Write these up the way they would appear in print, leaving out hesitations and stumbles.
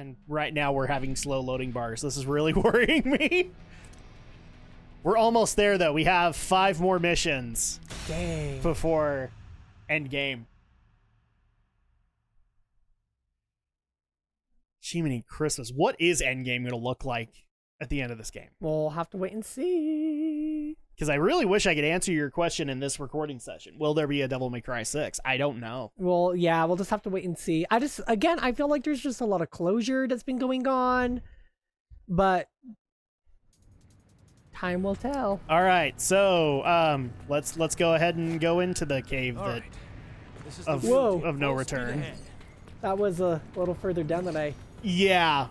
And right now we're having slow loading bars. This is really worrying me. We're almost there, though. We have 5 more missions. Dang. Before endgame. Jiminy Christmas. What is endgame going to look like at the end of this game? We'll have to wait and see. Because I really wish I could answer your question in this recording session. Will there be a Devil May Cry 6? I don't know. Well, yeah, we'll just have to wait and see. I feel like there's just a lot of closure that's been going on, but time will tell. All right, so let's go ahead and go into the cave of no return. That was a little further down than I... Yeah,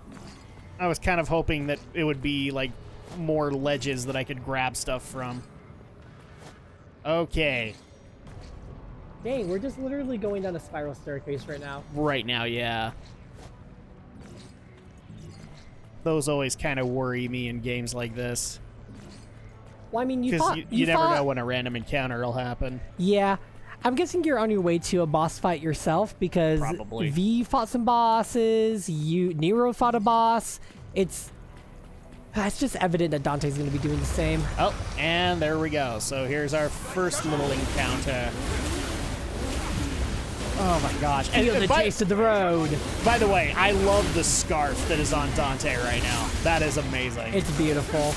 I was kind of hoping that it would be like more ledges that I could grab stuff from. Okay. Dang, we're just literally going down a spiral staircase right now. Right now, yeah. Those always kind of worry me in games like this. Well, I mean, you never know when a random encounter will happen. Yeah. I'm guessing you're on your way to a boss fight yourself because Probably. V fought some bosses, Nero fought a boss. It's just evident that Dante's going to be doing the same. Oh, and there we go. So here's our first little encounter. Oh my gosh. Feel the taste of the road. By the way, I love the scarf that is on Dante right now. That is amazing. It's beautiful.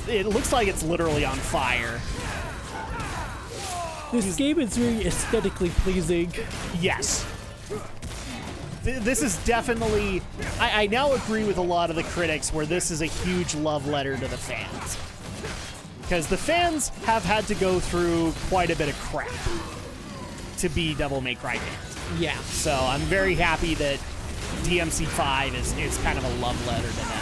It looks like it's literally on fire. This game is very aesthetically pleasing. Yes. This is definitely... I now agree with a lot of the critics where this is a huge love letter to the fans. Because the fans have had to go through quite a bit of crap to be Devil May Cry fans. Yeah. So I'm very happy that DMC5 is kind of a love letter to them.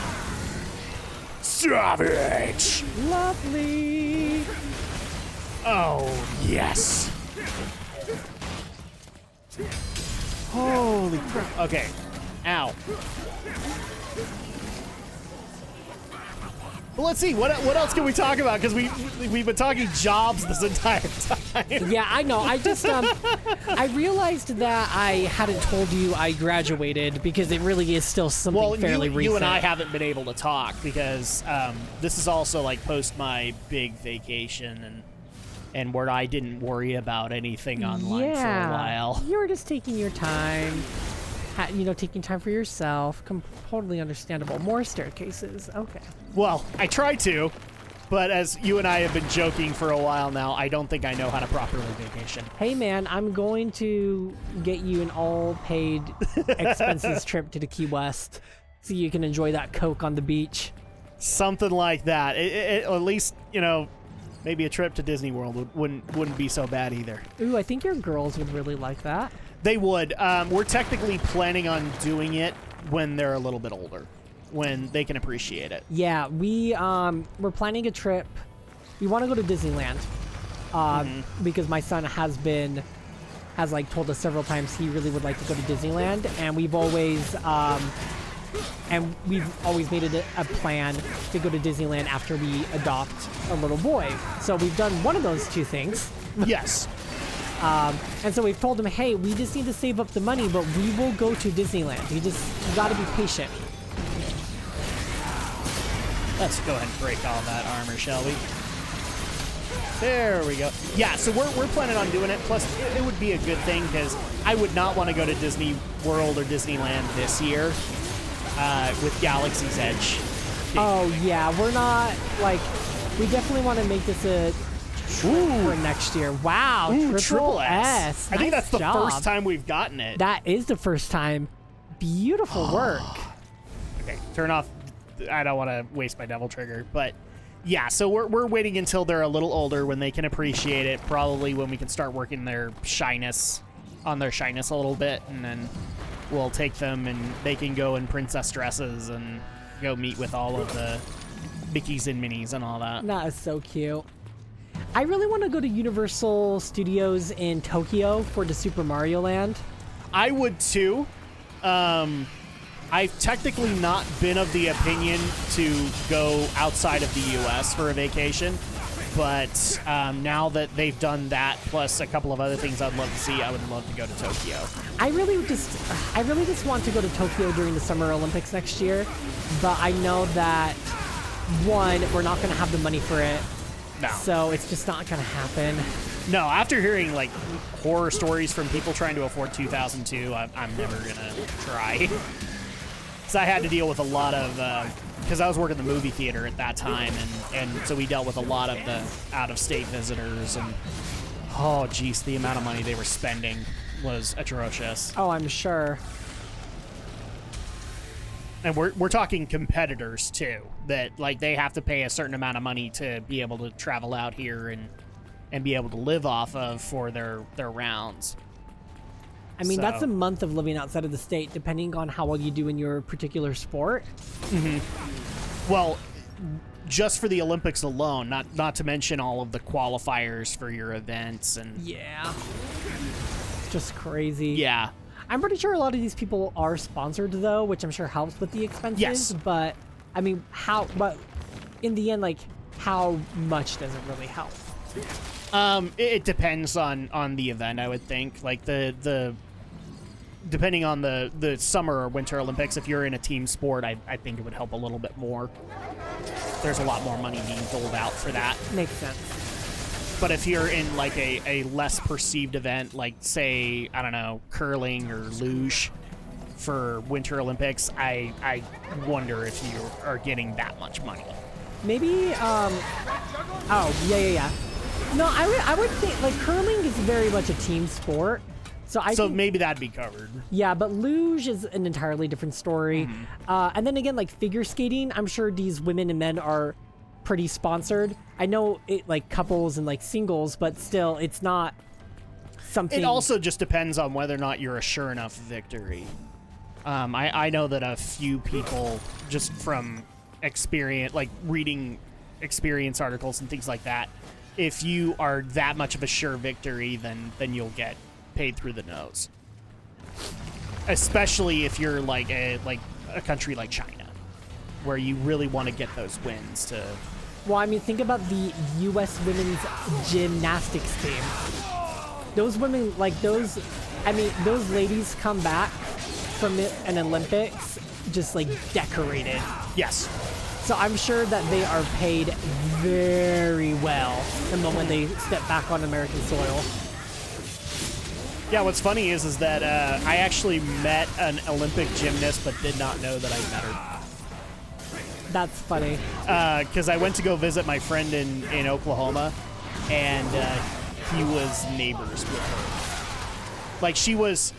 Savage! Lovely! Oh, yes. Holy crap. Okay. Ow. Well, let's see. What else can we talk about? Because we've been talking jobs this entire time. Yeah, I know. I just I realized that I hadn't told you I graduated because it really is still something fairly recent. You and I haven't been able to talk because this is also like post my big vacation and where I didn't worry about anything online for a while. You were just taking your time. Taking time for yourself. Totally understandable. More staircases. Okay. Well, I try to, but as you and I have been joking for a while now, I don't think I know how to properly vacation. Hey, man, I'm going to get you an all-paid expenses trip to the Key West so you can enjoy that Coke on the beach. Something like that. At least, maybe a trip to Disney World wouldn't be so bad either. Ooh, I think your girls would really like that. They would. We're technically planning on doing it when they're a little bit older, when they can appreciate it. Yeah, we're planning a trip. We want to go to Disneyland because my son has told us several times he really would like to go to Disneyland, and we've always made it a plan to go to Disneyland after we adopt a little boy. So we've done one of those two things. Yes. And so we've told him, hey, we just need to save up the money, but we will go to Disneyland. You got to be patient. Let's go ahead and break all that armor, shall we? There we go. Yeah, so we're planning on doing it. Plus, it would be a good thing because I would not want to go to Disney World or Disneyland this year with Galaxy's Edge. Oh, yeah. We're not, we definitely want to make this a for next year. Wow. Triple S. I think that's the first time we've gotten it. That is the first time. Beautiful work. Okay, turn off. I don't want to waste my devil trigger, but yeah, so we're waiting until they're a little older when they can appreciate it, probably when we can start working their shyness a little bit, and then we'll take them and they can go in princess dresses and go meet with all of the Mickeys and Minnies and all that. That is so cute. I really want to go to Universal Studios in Tokyo for the Super Mario Land. I would too. I've technically not been of the opinion to go outside of the U.S. for a vacation. But now that they've done that, plus a couple of other things I'd love to see, I would love to go to Tokyo. I really just want to go to Tokyo during the Summer Olympics next year, but I know that one, we're not going to have the money for it. No. So it's just not going to happen. No, after hearing like horror stories from people trying to afford 2002, I'm never going to try. Because I had to deal with a lot of, because I was working the movie theater at that time, and so we dealt with a lot of the out-of-state visitors, and oh, geez, the amount of money they were spending was atrocious. Oh, I'm sure. And we're talking competitors too, that like they have to pay a certain amount of money to be able to travel out here and be able to live off of for their rounds. I mean, So- that's a month of living outside of the state, depending on how well you do in your particular sport. Well, just for the Olympics alone, not to mention all of the qualifiers for your events and Yeah. It's just crazy. yeah. I'm pretty sure a lot of these people are sponsored, though, which I'm sure helps with the expenses. Yes. But, I mean, but in the end, like, how much does it really help? It depends on the event, I would think. Like the depending on the Summer or Winter Olympics, if you're in a team sport, I think it would help a little bit more. There's a lot more money being doled out for that. Makes sense. But if you're in like a less perceived event, like say, I don't know, curling or luge for Winter Olympics, I wonder if you are getting that much money. Maybe, oh, yeah. No, I would think, like, curling is very much a team sport. So think, maybe that'd be covered. yeah, but luge is an entirely different story. And then again, like, figure skating, I'm sure these women and men are pretty sponsored. I know it, like, couples and, like, singles, but still, it's not something... It also just depends on whether or not you're a sure enough victory. I know that a few people, just from experience, like reading experience articles and things like that, if you are that much of a sure victory, then you'll get paid through the nose. Especially if you're like a country like China, where you really want to get those wins to... Well, I mean, think about the U.S. women's gymnastics team. Those women, like those ladies come back from an Olympics just like decorated. Yes. So I'm sure that they are paid very well the moment they step back on American soil. Yeah, what's funny is that I actually met an Olympic gymnast, but did not know that I met her. That's funny. Because I went to go visit my friend in Oklahoma, and he was neighbors with her. Like,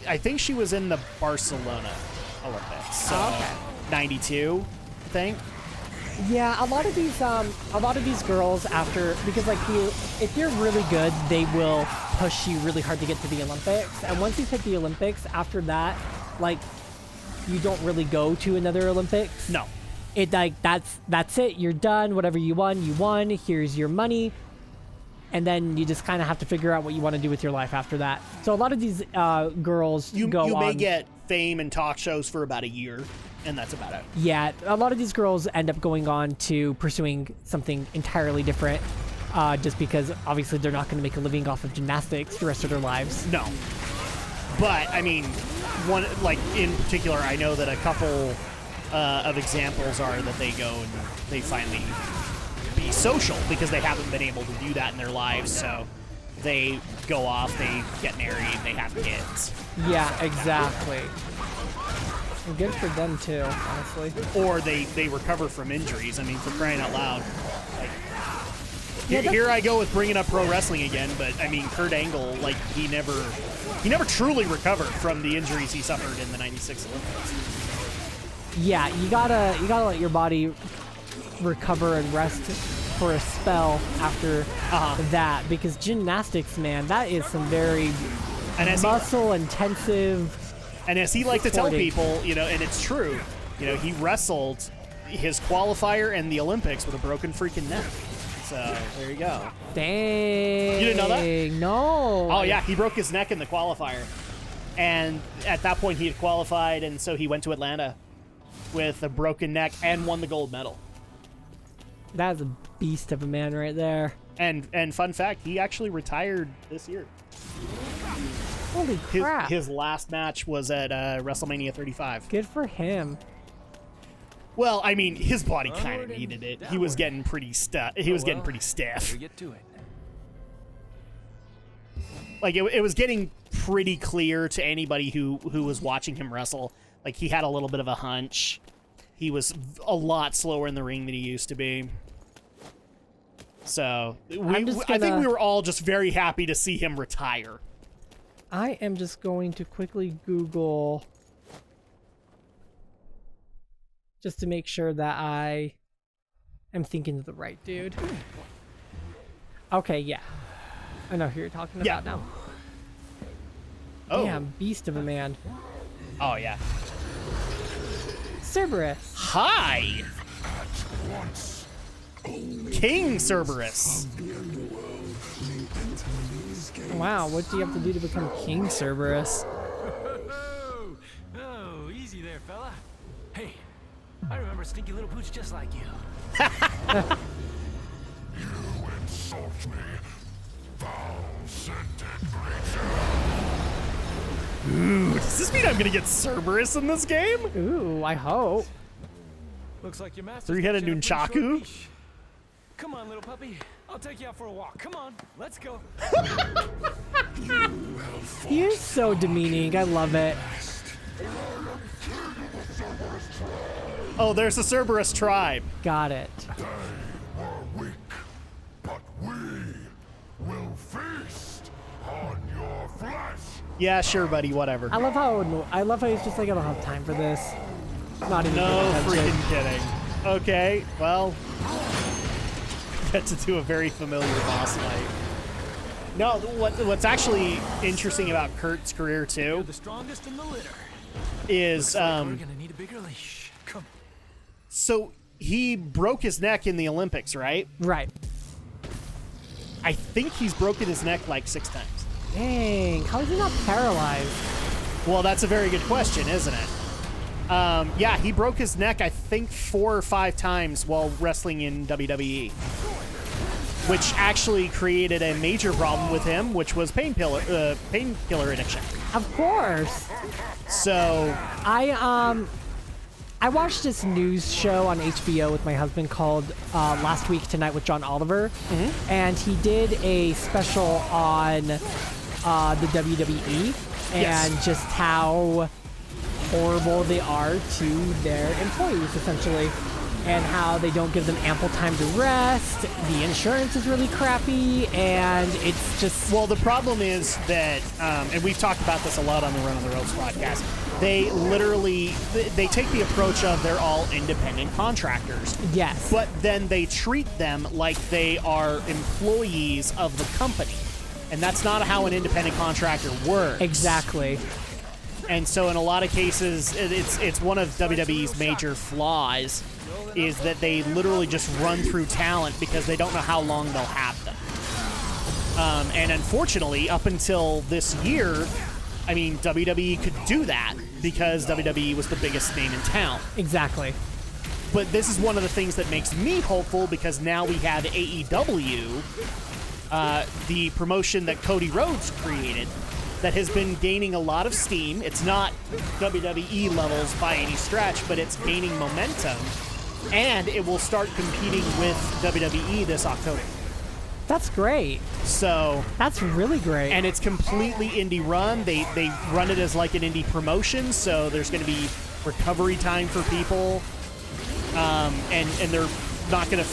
I think she was in the Barcelona Olympics. So, okay. 92, I think. Yeah, a lot of these girls because like if you're really good, they will push you really hard to get to the Olympics. And once you hit the Olympics, after that, like, you don't really go to another Olympics. No. It like that's it. You're done. Whatever you won. Here's your money. And then you just kind of have to figure out what you want to do with your life after that. So a lot of these girls You go may on. get fame and talk shows for about a year, and that's about it. Yeah, a lot of these girls end up going on to pursuing something entirely different, just because obviously they're not going to make a living off of gymnastics the rest of their lives. No. But, I mean, one, like, in particular, I know that a couple of examples are that they go and they finally be social because they haven't been able to do that in their lives, so they go off, they get married, they have kids. Yeah, exactly. And good for them too, honestly. Or they recover from injuries. I mean, for crying out loud. Like, Yeah, here I go with bringing up pro wrestling again, but I mean, Kurt Angle, like, he never truly recovered from the injuries he suffered in the '96 Olympics. Yeah, you gotta let your body recover and rest for a spell after that, because gymnastics, man, that is some very muscle intensive. And as he liked to tell Sporting. people, and it's true, he wrestled his qualifier and the Olympics with a broken freaking neck. So there you go. Dang. You didn't know that? No. Oh yeah, he broke his neck in the qualifier, and at that point he had qualified, and so he went to Atlanta with a broken neck and won the gold medal. That's a beast of a man right there. And fun fact, he actually retired this year. Holy crap. His last match was at WrestleMania 35. Good for him. Well, I mean, his body kind of needed it. He was getting pretty getting pretty stiff. Get to it. Like it was getting pretty clear to anybody who was watching him wrestle. Like he had a little bit of a hunch. He was a lot slower in the ring than he used to be. So I think we were all just very happy to see him retire. I am just going to quickly Google just to make sure that I am thinking of the right dude. Okay, yeah. I know who you're talking about now. Oh. Damn, beast of a man. Oh, yeah. Cerberus. Hi! King Cerberus. Wow, what do you have to do to become King Cerberus? Oh, easy there, fella. Hey, I remember a stinky little pooch just like you. You insult me, foul-scented creature. Ooh, does this mean I'm gonna get Cerberus in this game? Ooh, I hope. Looks like your master. Three-headed nunchaku? Come on, little puppy. I'll take you out for a walk. Come on, let's go. He is so demeaning. I love it. Oh, there's the Cerberus Tribe. Got it. They were weak, but we will feast on your flesh. Yeah, sure, buddy, whatever. I love how he's just like, I don't have time for this. Not even No paying attention. freaking kidding. Okay, well, get to do a very familiar boss fight. No, what's actually interesting about Kurt's career You're too the strongest in the litter. is We're gonna need a bigger leash. Come. so he broke his neck in the Olympics, right? Right. I think he's broken his neck like 6 times. Dang, how is he not paralyzed? Well, that's a very good question, isn't it? Yeah, he broke his neck, I think, 4 or 5 times while wrestling in WWE, which actually created a major problem with him, which was painkiller addiction. Of course. So, I watched this news show on HBO with my husband called Last Week Tonight with John Oliver, and he did a special on the WWE and just how horrible they are to their employees, essentially, and how they don't give them ample time to rest. The insurance is really crappy, and it's just... well, the problem is that, and we've talked about this a lot on the Run on the Ropes podcast, they take the approach of they're all independent contractors. Yes. But then they treat them like they are employees of the company. And that's not how an independent contractor works. Exactly. And so in a lot of cases, it's one of WWE's major flaws is that they literally just run through talent because they don't know how long they'll have them. And unfortunately, up until this year, I mean, WWE could do that because WWE was the biggest name in town. Exactly. But this is one of the things that makes me hopeful because now we have AEW, the promotion that Cody Rhodes created, that has been gaining a lot of steam. It's not WWE levels by any stretch, but it's gaining momentum, and it will start competing with WWE this October. That's great. So That's really great. and it's completely indie run. They run it as like an indie promotion, so there's going to be recovery time for people, and they're not going to.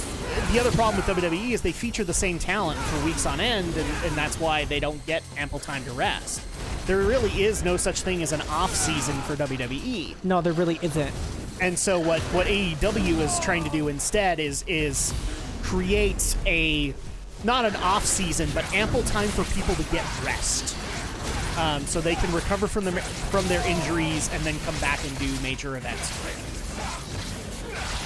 The other problem with WWE is they feature the same talent for weeks on end, and that's why they don't get ample time to rest. There really is no such thing as an off season for WWE. No, there really isn't. And so what AEW is trying to do instead is create not an off season, but ample time for people to get rest, so they can recover from their injuries and then come back and do major events.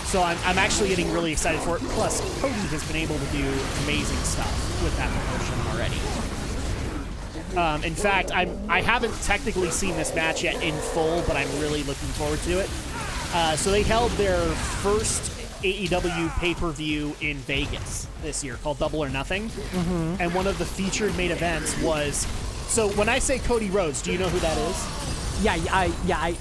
So I'm actually getting really excited for it. Plus, Cody has been able to do amazing stuff with that promotion already. In fact, I haven't technically seen this match yet in full, but I'm really looking forward to it. So they held their first AEW pay-per-view in Vegas this year called Double or Nothing. And one of the featured main events was... So when I say Cody Rhodes, do you know who that is? Yeah, I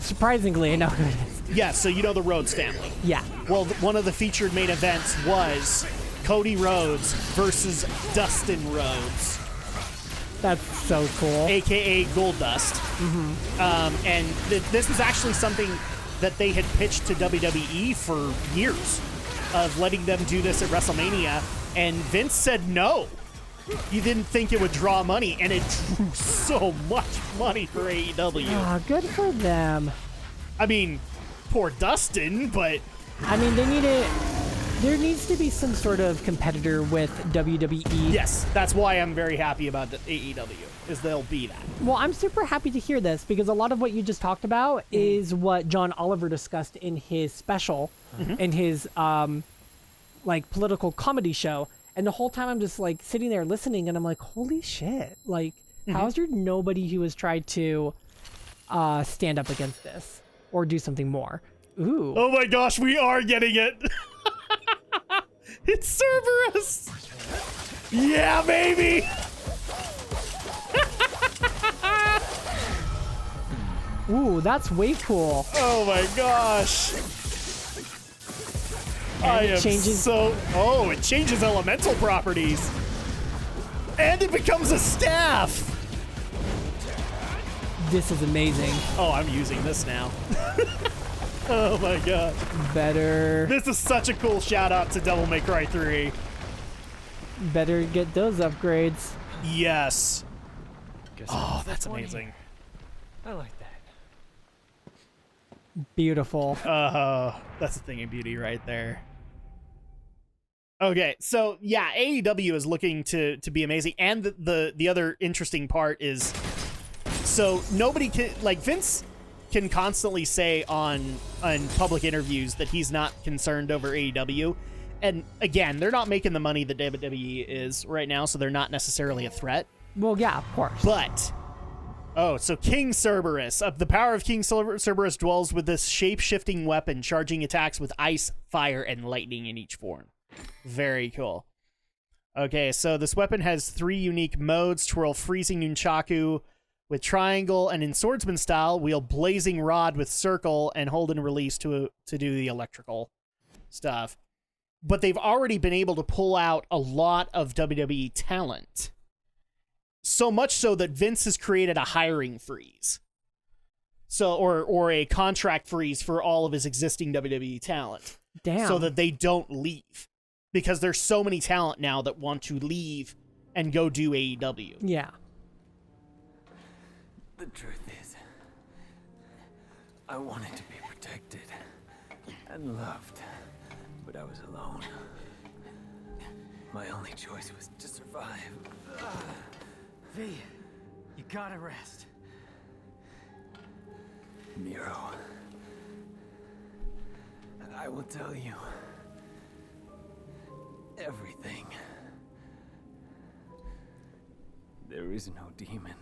surprisingly, I know who it is. Yeah, so you know the Rhodes family. Yeah. Well, one of the featured main events was Cody Rhodes versus Dustin Rhodes, That's so cool. a.k.a. Goldust. And this was actually something that they had pitched to WWE for years, of letting them do this at WrestleMania, and Vince said no. He didn't think it would draw money, and it drew so much money for AEW. Ah, good for them. I mean, poor Dustin, but... I mean, there needs to be some sort of competitor with WWE. Yes, that's why I'm very happy about the AEW, is they'll be that. Well, I'm super happy to hear this, because a lot of what you just talked about is what John Oliver discussed in his special, in his like political comedy show. And the whole time I'm just like sitting there listening, and I'm like, holy shit! Like, how is there nobody who has tried to stand up against this or do something more? Ooh. Oh my gosh, we are getting it! It's Cerberus! Yeah, baby! Ooh, that's way cool. Oh my gosh! I it am changes- so... Oh, it changes elemental properties! And it becomes a staff! This is amazing. Oh, I'm using this now. Oh my god. Better This is such a cool shout out to Devil May Cry 3. get those upgrades. Yes. Guess Oh, that's amazing. I like that. Beautiful. That's a thing of beauty right there. Okay, so yeah, AEW is looking to be amazing, and the other interesting part is, so nobody can, like, Vince can constantly say on public interviews that he's not concerned over AEW, and again, they're not making the money that WWE is right now, so they're not necessarily a threat. Well, yeah, of course. But so King Cerberus, the power of King Cerberus dwells with this shape-shifting weapon, charging attacks with ice, fire, and lightning in each form. Very cool. Okay, so this weapon has 3 unique modes: twirl freezing nunchaku with triangle, and in swordsman style, wield blazing rod with circle, and hold and release to do the electrical stuff. But they've already been able to pull out a lot of WWE talent. So much so that Vince has created a hiring freeze. So, or a contract freeze for all of his existing WWE talent. Damn. So that they don't leave. Because there's so many talent now that want to leave and go do AEW. Yeah. The truth is, I wanted to be protected and loved, but I was alone. My only choice was to survive. V, you gotta rest. Nero, I will tell you everything. There is no demon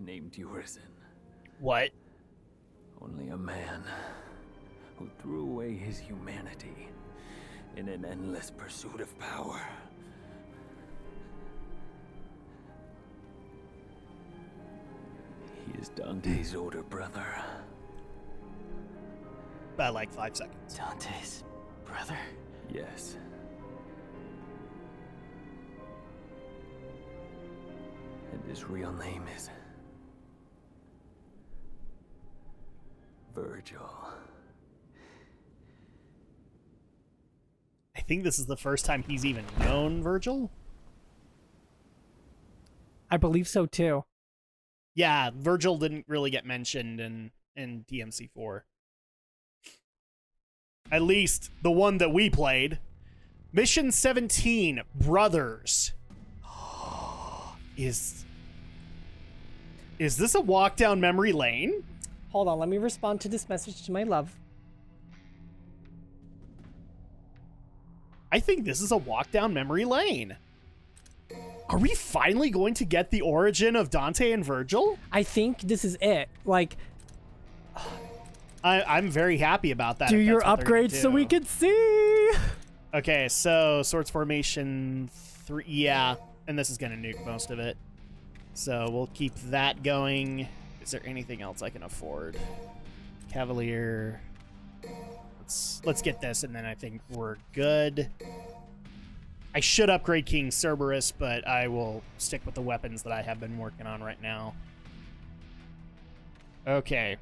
named Urizen. What? Only a man who threw away his humanity in an endless pursuit of power. He is Dante's older brother. By like 5 seconds. Dante's brother? Yes. And his real name is Virgil. I think this is the first time he's even known Virgil. I believe so too. Yeah, Virgil didn't really get mentioned in DMC4. At least the one that we played. Mission 17, Brothers. Is this a walk down memory lane? Hold on, let me respond to this message to my love. I think this is a walk down memory lane. Are we finally going to get the origin of Dante and Virgil? I think this is it. Like, I'm very happy about that. Do if your that's what they're gonna upgrades so do. we can see. Okay, so Swords Formation 3, yeah, and this is gonna nuke most of it. So we'll keep that going. Is there anything else I can afford? Cavalier. Let's get this, and then I think we're good. I should upgrade King Cerberus, but I will stick with the weapons that I have been working on right now. Okay.